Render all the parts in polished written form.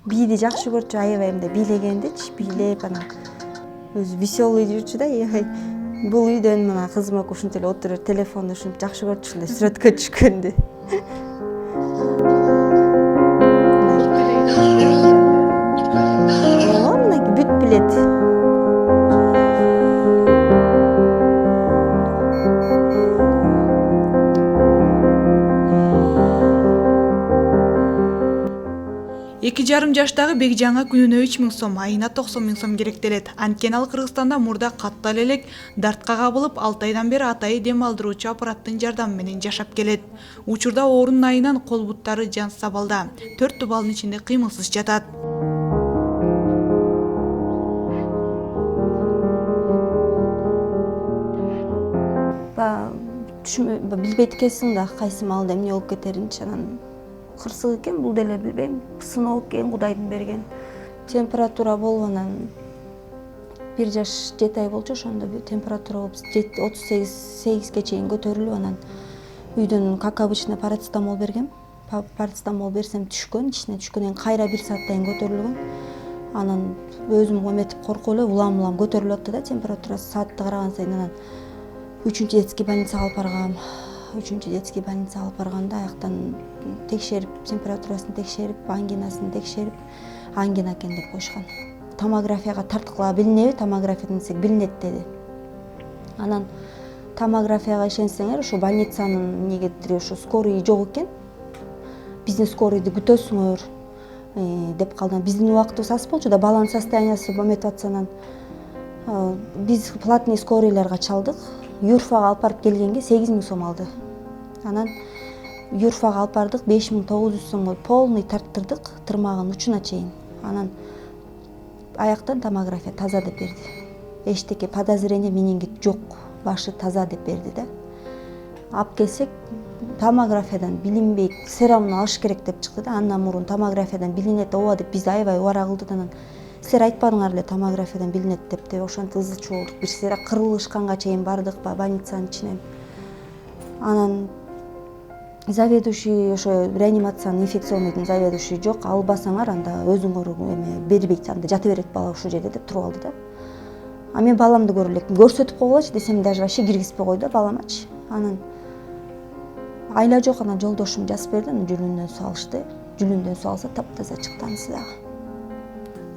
бийди жакшы көрчү, аябай мындай бийлегендичи, бийлеп анан өзү веселый жүрчү да. Бул үйдөн мына кызым экөө ушинтип эле отуруп телефонду ушинтип жакшы көрчү ушундай сүрөткө түшкөндү. Ооба, мынакей бүт билет. Эки жарым жаштагы Бекжанга күнүнө 3000 сом, айына 90 000 сом керектелет. Анткени ал Кыргызстанда мурда каттал элек дартка кабылып, 6 айдан бери атайы дем алдыруучу аппараттын жардамы менен жашап келет. Учурда оорунун айынан кол буттары жан сабалда. 4 тубалдын ичинде кыймылсыз жатат. Билбейт экенсиң да кайсы маалда эмне болуп кетеринчи. Анан кырсык экен, бул деле билбейм. Сыноо экен, Кудайдын берген. Температура болуп анан 1 жаш 7 ай болчу, ошондо температура болуп 38-8ге чейин көтөрүлүп, анан үйдөн как обычно парацетамол бергем. Парацетамол берсем түшкөн, ичине түшкөндөн кайра 1 сааттан кийин көтөрүлгөн. Анан өзүм эметип коркуп эле улам көтөрүлүп атты да температурасы. Саатты караган сайын анан 3-чү детский больницага алып баргам. 3-чү детский больницага алып барганда аяктан текшерип, температурасын текшерип, ангинасын текшерип, ангина экен деп коюшкан. Томографияга тарткыла билинеби? Томографиядан десек билинет деди. Анан томографияга ишенсеңер, ошо больницанын негедир ошо скорый жок экен. Биздин скорыйды күтөсүңөр деп калды. Биздин убактыбыз аз болчу да, баланын состояниясы эметип атса анан биз платный скорыйларга чалдык. Юрфага алып барып келгенге 8000 сом алды. Анан Юрфага алып бардык, 5900 сомго полный тарттырдык, тырмагын учуна чейин. Анан аяктан томография таза деп берди. Эчтеке подозрение менингит жок, башы таза деп берди да. Алып келсек, томографиядан билинбейт, серомун алыш керек деп чыкты да. Андан мурун томографиядан билинет, ооба деп бизди аябай убара кылды. Анан силер айтпадыңар эле томографиядан билинет деп ошентип ызы чуу болдук. Бир сыйра кырылышканга чейин бардык больницанын ичинен. Анан заведующий, ошо реанимациянын инфекционныйдын заведующий жок, албасаңар анда өзүңөр эме бербейт, анда жата берет бала ушул жерде деп туруп алды да. А мен баламды көрө элекмин, көрсөтүп койгулачы десем даже вообще киргизбей койду баламачы. Анан айла жок, анан жолдошум жазып берди, анан жүлүндөн салышты. Жүлүндөн салса таптаза чыкты анысы дагы.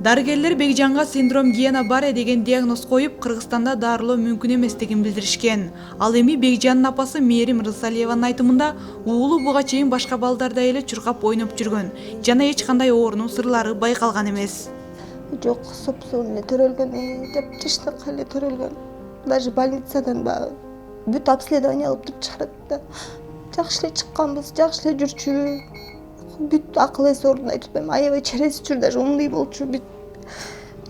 Дарыгерлер Бекжанга синдром Гиена Барре деген диагноз коюп, Кыргызстанда дарылоо мүмкүн эместигин билдиришкен. Ал эми Бекжандын апасы Мээрим Рысалиеванын айтымында, уулу буга чейин башка балдардай эле чуркап ойноп жүргөн жана эч кандай оорунун сырлары байкалган эмес. Жок, сопсуун эле төрөлгөн, жаптыштык эле төрөлгөн. Даже больницадан бүт обследование алып туруп чыгарат да. Жакшы эле чыкканбыз, жакшы эле жүрчү. Бүт акыл эс ордунда айтпайм, аябай череси жүр, даже умный болчу. Бүт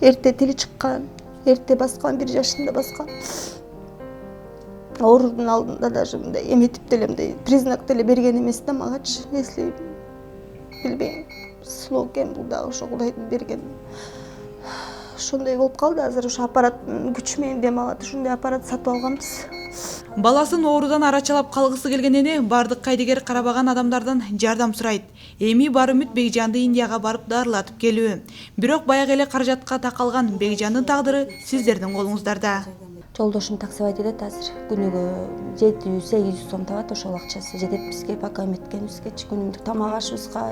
эрте тили чыккан, эрте баскан, 1 жашында баскан. Оорунун алдында даже мындай эметип деле мындай признак деле берген эмес да магачы, если билбейм. Сыноо экен бул дагы ошо Кудайдын берген. Ошондой болуп калды, азыр ошо аппараттын күчү менен дем алат. Ушундай аппарат сатып алганбыз. Баласын оорудан арачалап калгысы келген эне бардык кайдыгер карабаган адамдардан жардам сурайт. Эми бар үмүт Бекжанды Индияга барып дарылатып келүү. Бирок баягы эле каражатка такалган Бекжандын тагдыры сиздердин колуңуздарда. Жолдошум таксовать этет азыр. Күнүгө 700-800 сом табат, ошол акчасы жетет бизге, пока эметкенибизгечи. Күнүмдүк тамак ашыбызга,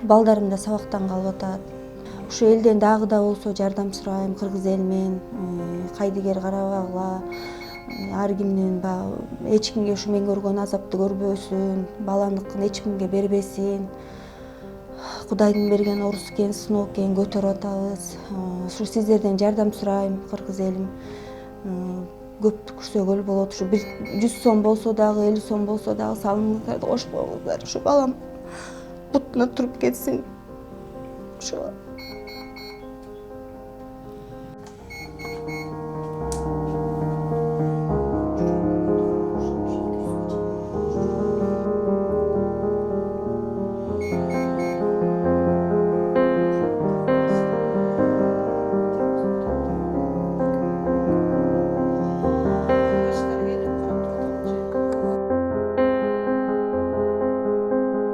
балдарым да сабактан калып атат. Ушу элден дагы да болсо жардам сурайм, кыргыз элинен, кайдыгер карабагыла. Ар кимдин эч кимге ушу мен көргөн азапты көрбөсүн, баланыкын эч кимге бербесин. Кудайдын берген орус экен, сыноо экен, көтөрүп атабыз. Ушу сиздерден жардам сурайм, кыргыз элим. Көп түкүрсөгөл болот. Ушу 100 сом болсо дагы, 50 сом болсо дагы салымыңыздарды кошуп коюңуздар. Ушу балам бутуна туруп кетсин. Ушу